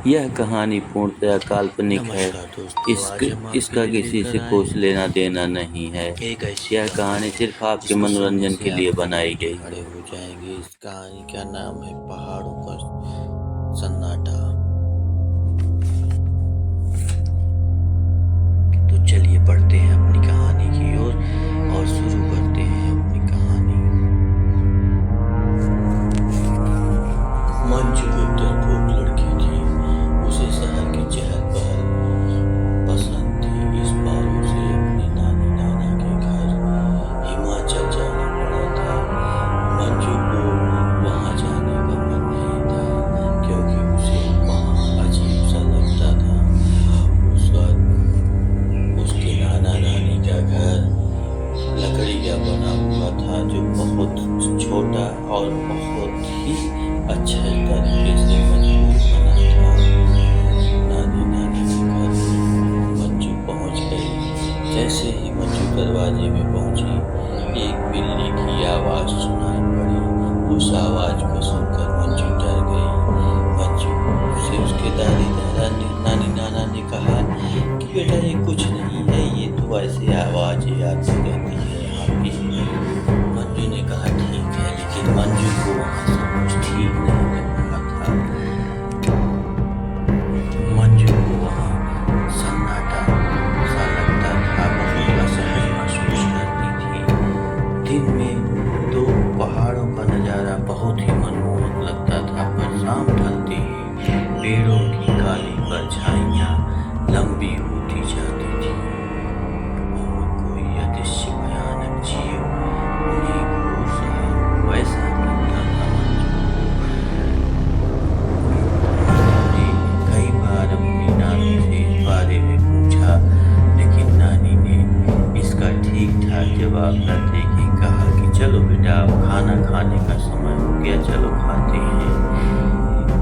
यह कहानी पूर्णतः काल्पनिक है। नमस्कार दोस्तों, आज हम आपके इसका लिए किसी लेकर से आए कुछ हैं लेना देना नहीं है। एक ऐसी यह कहानी कहानी सिर्फ आपके जिसको सुनने मनोरंजन से के लिए आपके बनाई रोंगटे गई है। खड़े हो जाएंगे। इस कहानी का नाम है पहाड़ों का सन्नाटा। तो चलिए पढ़ते हैं अपनी कहानी की ओर और शुरू करते हैं अपनी कहानी। मंजू एक डरपोक लड़की थी। उसे शहर की चहल पहल पसंद थी। इस बार उसे अपने नानी नाना के घर हिमाचल जाना पड़ा था। मंजू को वहां जाने का मन नहीं था क्योंकि उसे वहां अजीब सा लगता था। उसका उसके नाना नानी का घर लकड़ी का बना हुआ था जो बहुत छोटा और बहुत ही अच्छे तरीके से मजबूत बना था। नानी नाना के घर मंजू पहुंच गई। जैसे ही मंजू दरवाजे में पहुंची, एक बिल्ली की आवाज सुनाई पड़ी। उस आवाज को सुनकर मंजू डर गई। मंजू से उसके नानी नाना ने कहा कि बेटा ये कुछ नहीं है, ये तो ऐसे आवाजें आती रहती है यहाँ पे। मंजू ने कहा ठीक है, लेकिन मंजू को वहाँ सब कुछ ठीक नहीं लग रहा था। मंजू को वहाँ सन्नाटा सा लगता था, बहुत असहज महसूस करती थी। दिन में तो पहाड़ों का नज़ारा बहुत ही मनमोहक लगता था, पर शाम ढलते ही पेड़ों की काली परछाइयाँ लंबी होती जाती थी और कोई अदृश्य भयानक जीव उन्हें घूर रहा हो, ऐसा लगता था मंजू ने कई बार अपनी नानी से इस बारे में पूछा, लेकिन नानी ने इसका ठीक ठाक जवाब न देके कहा कि चलो बेटा, अब खाना खाने का समय हो गया, चलो खाते हैं।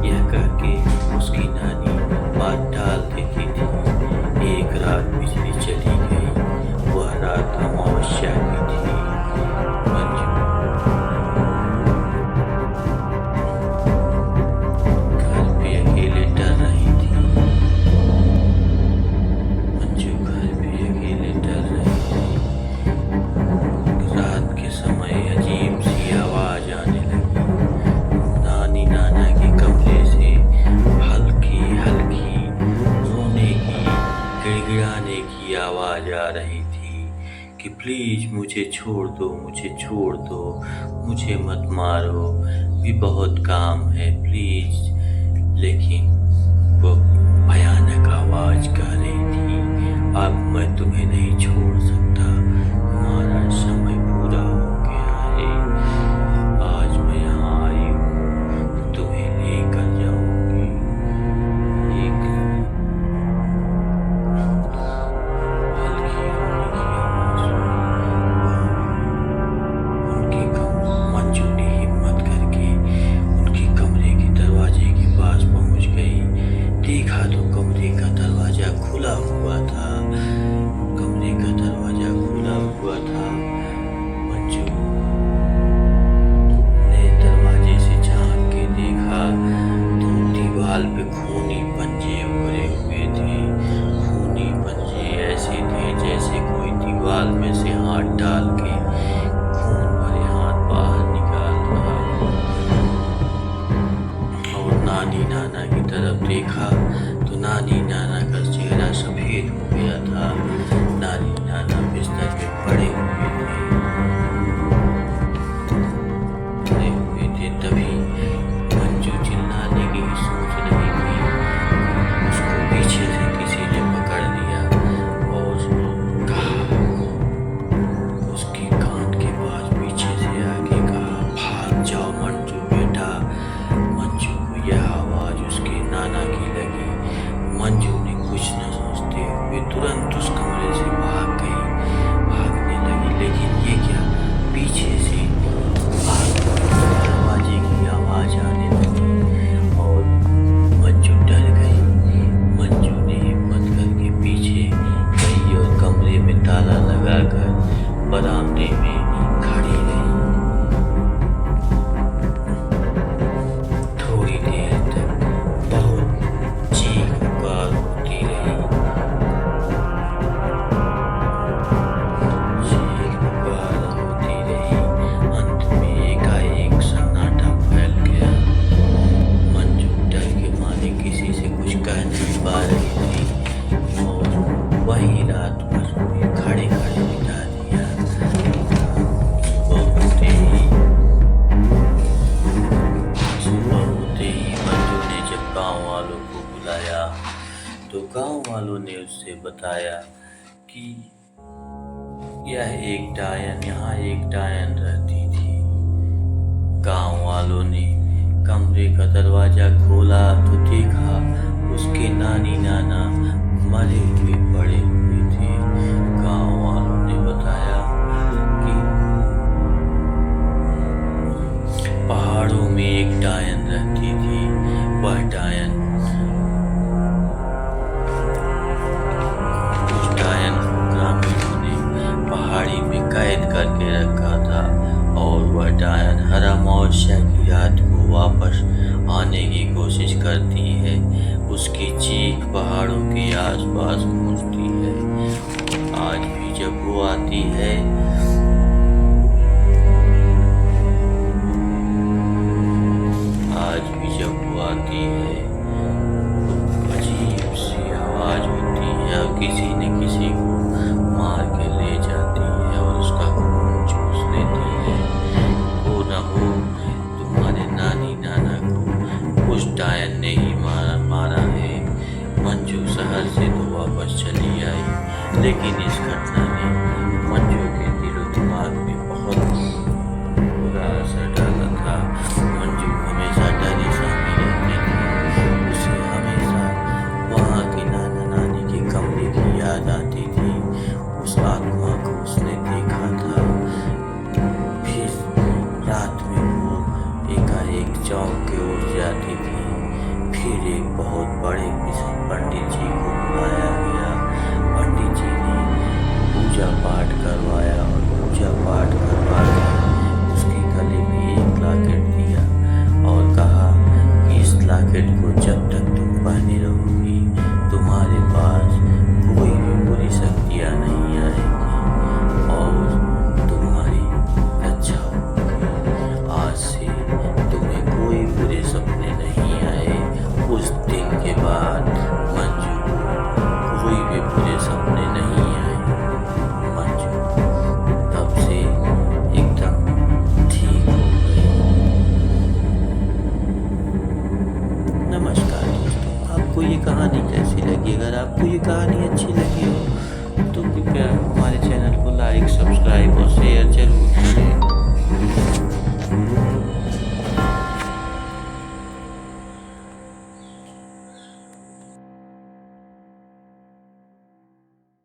यह करके उसकी नानी बात टाल देती थी। एक रात बिजली चली गई। वह रात अमावस्या की थी। मंजू घर पे अकेले डर रही थी। मंजू घर पे अकेले डर रही थी। रात के समय अजीब सी आवाज आने लगी। नानी नाना के कमरे से हल्की हल्की रोने की, गिड़गिड़ाने की आवाज आ रही थी कि प्लीज मुझे छोड़ दो, मुझे छोड़ दो, मुझे मत मारो, भी बहुत काम है, प्लीज। लेकिन वो भयानक आवाज कह रही थी, अब मैं तुम्हें नहीं छोड़ सकता, तुम्हारा समय पूरा हो गया है। आज मैं यहाँ आई हूँ तो तुम्हें लेकर जाऊंगी। एक हल्की रोने की आवाज मंजू ने हिम्मत करके उनके कमरे के दरवाजे के पास पहुंच गई। देखा तो कमरे का दरवाजा खुला हुआ था। कमरे का दरवाजा खुला हुआ था। मंजू ने दरवाजे से झांक के देखा तो दीवार पे खूनी पंजे उभरे हुए थे। खूनी पंजे ऐसे थे जैसे कोई दीवार में से हाथ डाल के खून भरे हाथ बाहर निकाल रहा हो। और नानी नाना की तरफ देखा तो नानी नाना का चेहरा सफेद हो गया था। नानी नाना बिस्तर पे पड़े हुए थे। तभी मंजू चिल्लाने की सोच रही थी, उसको पीछे से किसी ने पकड़ लिया और कहा, उसके कान के पास पीछे से आके कहा, भाग जाओ मंजू बेटा। मंजू को यह आवाज उसके नाना की लगी। मंजू गांव वालों को बुलाया तो गांव वालों ने उससे बताया कि यहाँ एक डायन रहती थी। गांव वालों ने कमरे का दरवाजा खोला तो देखा उसके नानी नाना मरे हुए पड़े हुए थे। गांव वालों ने बताया कि पहाड़ों में एक डायन रहती थी। वह डायन ग्रामीणों ने पहाड़ी में कैद करके रखा था और वह डायन हर अमावस्या की रात को वापस आने की कोशिश करती है। उसकी चीख पहाड़ों के आसपास गूंजती है। आज भी जब वो आती है तो अजीब सी आवाज होती है और किसी न किसी को मार के ले जाती है और उसका खून चूस लेती है। हो न हो तुम्हारे नानी नाना को उस डायन ने ही मारा है। मंजू शहर से तो वापस चली आई, लेकिन इस घटना ने मंजू के दिलो दिमाग में बहुत बुरा असर डाला था। मंजू हमेशा डरी सहमी रहती थी। उसे हमेशा वहाँ के नाना नानी के कमरे की याद आती थी। उस आत्मा को उसने देखा था। फिर रात में वो एकाएक चौंक के उठ जाती थी। फिर एक बहुत बड़े पंडित जी को बुलाया गया। पंडित जी ने पूजा पाठ करवाया और पूजा पाठ करवा के उसके गले में एक लॉकेट दिया और कहा कि इस लॉकेट को जब तक तुम पहने रहोगी तुम्हारे पास कोई भी बुरी शक्तियाँ नहीं आएगी और तुम्हारी रक्षा होगी। आज से तुम्हें कोई बुरे सपने नहीं आए। उस दिन के बाद मंजू कोई भी बुरे सपने नहीं आए। मंजू तब से एकदम ठीक हो गई। नमस्कार दोस्तों, आपको ये कहानी कैसी लगी? अगर आपको ये कहानी अच्छी लगी हो